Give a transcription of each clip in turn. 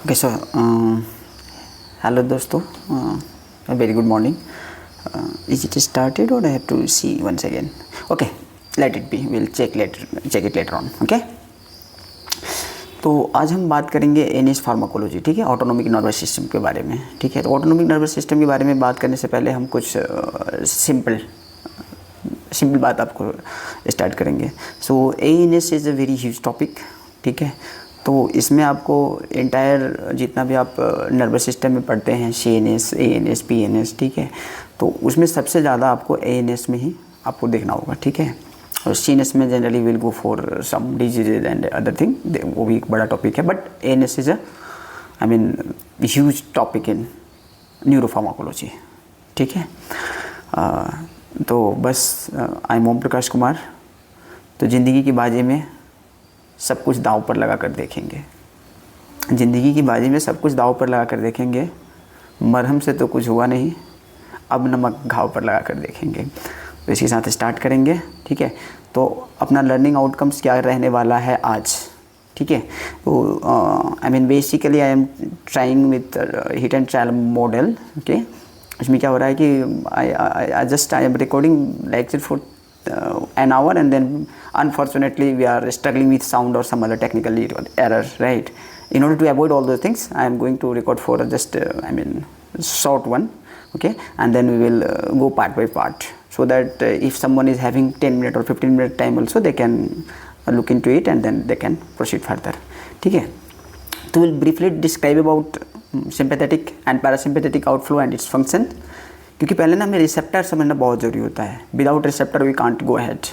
Okay, so hello दोस्तों, very good morning. Is it started or I have to see once again? Okay, let it be. We'll check it later on. Okay. तो आज हम बात करेंगे NS pharmacology, ठीक है, autonomic nervous system के बारे में, ठीक है। तो ऑटोनोमिक नर्वस सिस्टम के बारे में बात करने से पहले हम कुछ सिंपल बात आपको स्टार्ट करेंगे। So ANS is a very huge topic, ठीक है। तो इसमें आपको एंटायर जितना भी आप नर्वस सिस्टम में पढ़ते हैं, सीएनएस, एएनएस, पीएनएस, ठीक है, तो उसमें सबसे ज़्यादा आपको एएनएस में ही आपको देखना होगा, ठीक है। और सीएनएस में generally will go for some diseases and other thing, वो भी एक बड़ा टॉपिक है, but ANS is huge topic in neuropharmacology, ठीक है। तो बस आई एम ओम प्रकाश कुमार। तो ज़िंदगी की बाजी में सब कुछ दांव पर लगा कर देखेंगे, ज़िंदगी की बाजी में सब कुछ दांव पर लगा कर देखेंगे, मरहम से तो कुछ हुआ नहीं, अब नमक घाव पर लगा कर देखेंगे। तो इसके साथ स्टार्ट करेंगे, ठीक है। तो अपना लर्निंग आउटकम्स क्या रहने वाला है आज, ठीक है। तो basically I am trying with hit and trial model, okay. इसमें क्या हो रहा है कि I am recording lecture for an hour, and then unfortunately we are struggling with sound or some other technical error, right? In order to avoid all those things, I am going to record for just short one, okay, and then we will go part by part, so that if someone is having 10 minute or 15 minute time also, they can look into it and then they can proceed further, ठीक है। तो we'll briefly describe about sympathetic and parasympathetic outflow and its function, क्योंकि पहले ना हमें receptor समझना बहुत ज़रूरी होता है। Without receptor we can't go ahead,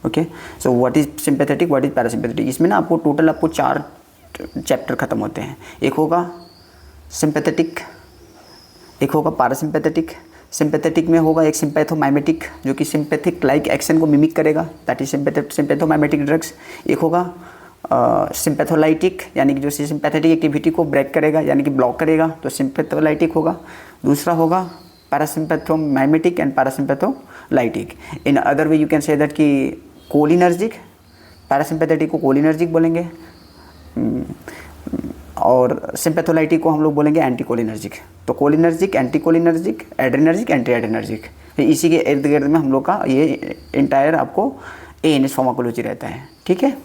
okay. So what is sympathetic, what is parasympathetic. इसमें ना आपको टोटल 4 चैप्टर ख़त्म होते हैं। एक होगा सिंपैथेटिक, एक होगा पैरासिम्पैथेटिक। सिंपैथेटिक में होगा एक सिंपैथोमाइमेटिक, जो कि सिंपैथिक लाइक एक्शन को मिमिक करेगा, दैट इज सिंपैथोमाइमेटिक ड्रग्स। एक होगा सिंपैथोलाइटिक, यानी कि जो सिंपैथेटिक एक्टिविटी को ब्रेक करेगा, यानी कि ब्लॉक करेगा, तो सिंपैथोलाइटिक होगा। दूसरा होगा parasympathomimetic and parasympatholytic. In other way you can say that कि कोलिनर्जिक, पैरासिम्पैथेटिक को कोलिनर्जिक बोलेंगे, और सिंपैथोलाइटिक को हम लोग बोलेंगे एंटीकोलिनर्जिक। तो cholinergic, anticholinergic, adrenergic, anti adrenergic, इसी के इर्द गिर्द में हम लोग का ये इंटायर आपको एएनएस फार्माकोलॉजी रहता है, ठीक है।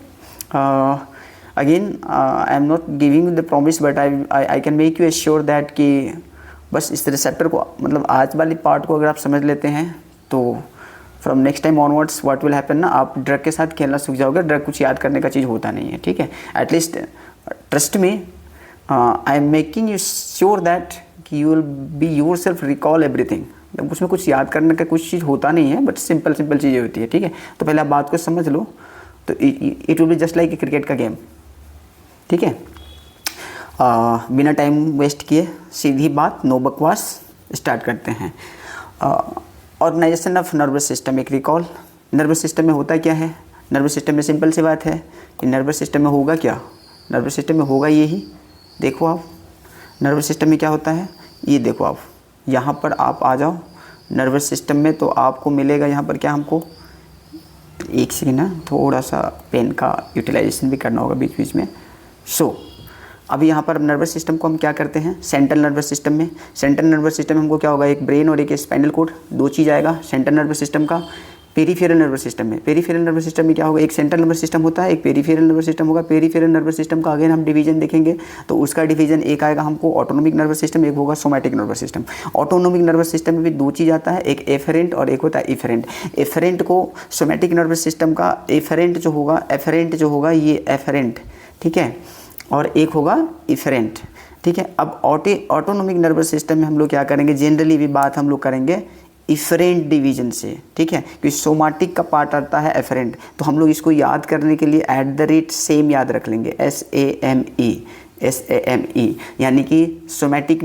Again I am not giving the promise, but I can make you assure that कि बस इस रिसेप्टर को, मतलब आज वाली पार्ट को अगर आप समझ लेते हैं तो from next time onwards what will happen ना, आप ड्रग के साथ खेलना सीख जाओगे। ड्रग कुछ याद करने का चीज़ होता नहीं है, ठीक है। At least trust me, I am making you sure that कि you will be yourself recall everything. उसमें कुछ याद करने का कुछ चीज़ होता नहीं है, बट सिंपल चीज़ें होती है, ठीक है। तो पहले आप बात को समझ लो, तो it will be just like a cricket का गेम, ठीक है। बिना टाइम वेस्ट किए सीधी बात, नो बकवास, स्टार्ट करते हैं। ऑर्गेनाइजेशन ऑफ नर्वस सिस्टम, एक रिकॉल। नर्वस सिस्टम में होता क्या है? नर्वस सिस्टम में सिंपल सी बात है कि नर्वस सिस्टम में होगा क्या, नर्वस सिस्टम में होगा यही। देखो आप, नर्वस सिस्टम में क्या होता है, ये देखो आप, यहाँ पर आप आ जाओ नर्वस सिस्टम में, तो आपको मिलेगा यहाँ पर क्या, हमको एक सेकेंड ना, थोड़ा सा पेन का यूटिलाइजेशन भी करना होगा बीच बीच में। सो अभी यहाँ पर नर्वस सिस्टम को हम क्या करते हैं, सेंट्रल नर्वस सिस्टम में। सेंट्रल नर्वस सिस्टम में हमको क्या होगा, एक ब्रेन और एक स्पाइनल कोड, 2 चीज़ आएगा सेंट्रल नर्वस सिस्टम का। पेरीफेरल नर्वस सिस्टम में, पेरीफेरल नर्वस सिस्टम में क्या होगा, एक सेंट्रल नर्वस सिस्टम होता है, एक पेरीफेरल नर्वस सिस्टम होगा। पेरीफेरल नर्वस सिस्टम का अगेन हम डिवीजन देखेंगे, तो उसका डिवीजन एक आएगा हमको ऑटोनोमिक नर्वस सिस्टम, एक होगा somatic nervous system. Autonomic nervous system में भी 2 चीज़ आता है, एक एफरेंट और एक होता है इफरेंट। एफरेंट को सोमैटिक नर्वस सिस्टम का एफरेंट जो होगा ये एफरेंट, ठीक है, और एक होगा इफरेंट, ठीक है। अब ऑटोनोमिक नर्वस सिस्टम में हम लोग क्या करेंगे, जनरली भी बात हम लोग करेंगे इफरेंट डिवीजन से, ठीक है, क्योंकि सोमाटिक का पार्ट आता है एफरेंट। तो हम लोग इसको याद करने के लिए @SAME याद रख लेंगे, SAME, यानी कि सोमैटिक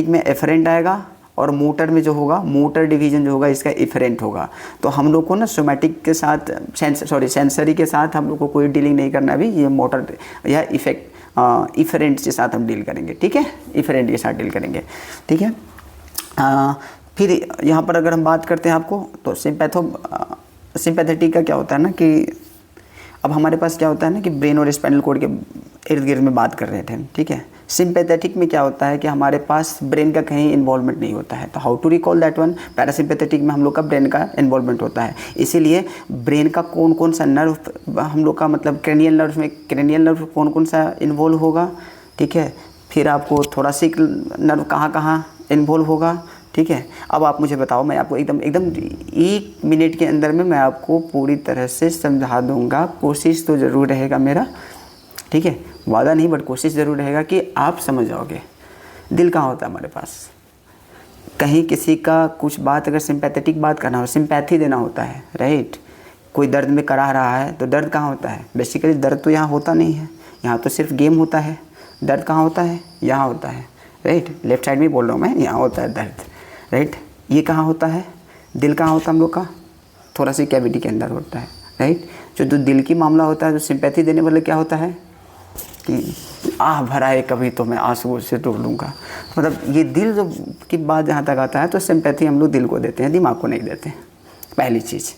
में एफरेंट आएगा, और मोटर में जो होगा, मोटर डिवीजन जो होगा इसका इफरेंट होगा। तो हम लोग को ना सोमैटिक के साथ सेंसरी के साथ हम लोग को कोई डीलिंग नहीं करना अभी, ये मोटर या इफरेंट के साथ हम डील करेंगे, ठीक है, इफरेंट के साथ डील करेंगे, ठीक है। फिर यहाँ पर अगर हम बात करते हैं आपको, तो सिंपैथेटिक का क्या होता है ना कि अब हमारे पास क्या होता है ना कि ब्रेन और स्पाइनल कॉर्ड के इर्द गिर्द में बात कर रहे थे हम, ठीक है। सिंपैथेटिक में क्या होता है कि हमारे पास ब्रेन का कहीं इन्वॉल्वमेंट नहीं होता है, तो how to recall that one. Parasympathetic में हम लोग का ब्रेन का इन्वॉल्वमेंट होता है, इसीलिए ब्रेन का कौन कौन सा नर्व हम लोग का मतलब क्रेनियल नर्व में क्रेनियल नर्व कौन कौन सा इन्वॉल्व होगा, ठीक है। फिर आपको थोरैसिक नर्व कहाँ कहाँ इन्वॉल्व होगा, ठीक है। अब आप मुझे बताओ, मैं आपको एकदम 1 मिनट के अंदर में मैं आपको पूरी तरह से समझा दूंगा। कोशिश तो ज़रूर रहेगा मेरा, ठीक है, वादा नहीं बट कोशिश ज़रूर रहेगा कि आप समझ जाओगे। दिल कहाँ होता है हमारे पास, कहीं किसी का कुछ बात अगर सिंपैथेटिक बात करना हो, सिंपैथी देना होता है, राइट। कोई दर्द में कराह रहा है तो दर्द कहाँ होता है, बेसिकली दर्द तो यहाँ होता नहीं है, यहाँ तो सिर्फ गेम होता है। दर्द कहाँ होता है, यहाँ होता है, राइट। लेफ्ट साइड में बोल रहा हूँ मैं, यहाँ होता है दर्द, राइट। ये कहाँ होता है, दिल कहाँ होता है हम लोग का, थोरैसिक कैविटी के अंदर होता है, राइट। जो दिल की मामला होता है, जो सिंपैथी देने वाले क्या होता है कि आह भराए कभी तो मैं आंसुओं से डूब लूँगा, मतलब ये दिल जो की बात जहाँ तक आता है तो सिंपैथी हम लोग दिल को देते हैं, दिमाग को नहीं देते हैं, पहली चीज़।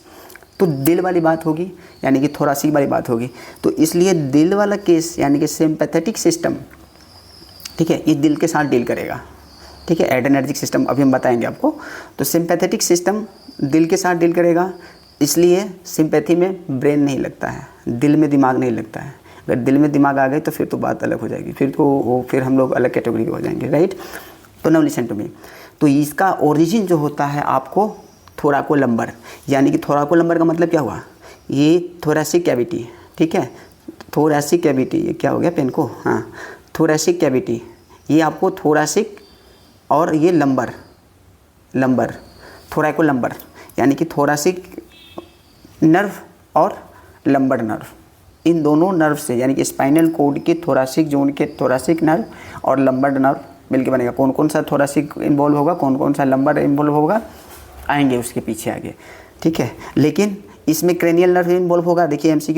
तो दिल वाली बात होगी, यानी कि थोरैसिक वाली बात होगी। तो इसलिए दिल वाला केस यानी कि सिंपैथेटिक सिस्टम, ठीक है, ये दिल के साथ डील करेगा, ठीक है। एड्रेनर्जिक सिस्टम अभी हम बताएंगे आपको। तो सिंपैथेटिक सिस्टम दिल के साथ डील करेगा, इसलिए सिंपैथी में ब्रेन नहीं लगता है, दिल में दिमाग नहीं लगता है। अगर दिल में दिमाग आ गए तो फिर तो बात अलग हो जाएगी, फिर हम लोग अलग कैटेगरी के हो जाएंगे, राइट। तो नाउ लिसन टू मी। तो इसका ओरिजिन जो होता है आपको थोरैकोलम्बर, यानी कि थोरैकोलम्बर का मतलब क्या हुआ, ये थोरैसिक कैविटी, ठीक है। थोरैसिक कैविटी, ये क्या हो गया पेन को, हाँ, थोरैसिक कैविटी, ये आपको थोरैसिक और ये लंबर थोरैकोलम्बर, यानी कि थोरैसिक नर्व और लंबर नर्व, इन दोनों नर्व से यानी कि स्पाइनल कॉर्ड के थोरैसिक जोन के थोरैसिक नर्व और लंबर नर्व मिलके बनेगा। कौन कौन सा थोरैसिक इन्वॉल्व होगा, कौन कौन सा लंबर इन्वॉल्व होगा, आएंगे उसके पीछे आगे, ठीक है। लेकिन इसमें क्रेनियल नर्व इन्वॉल्व होगा। देखिए एमसीक्यू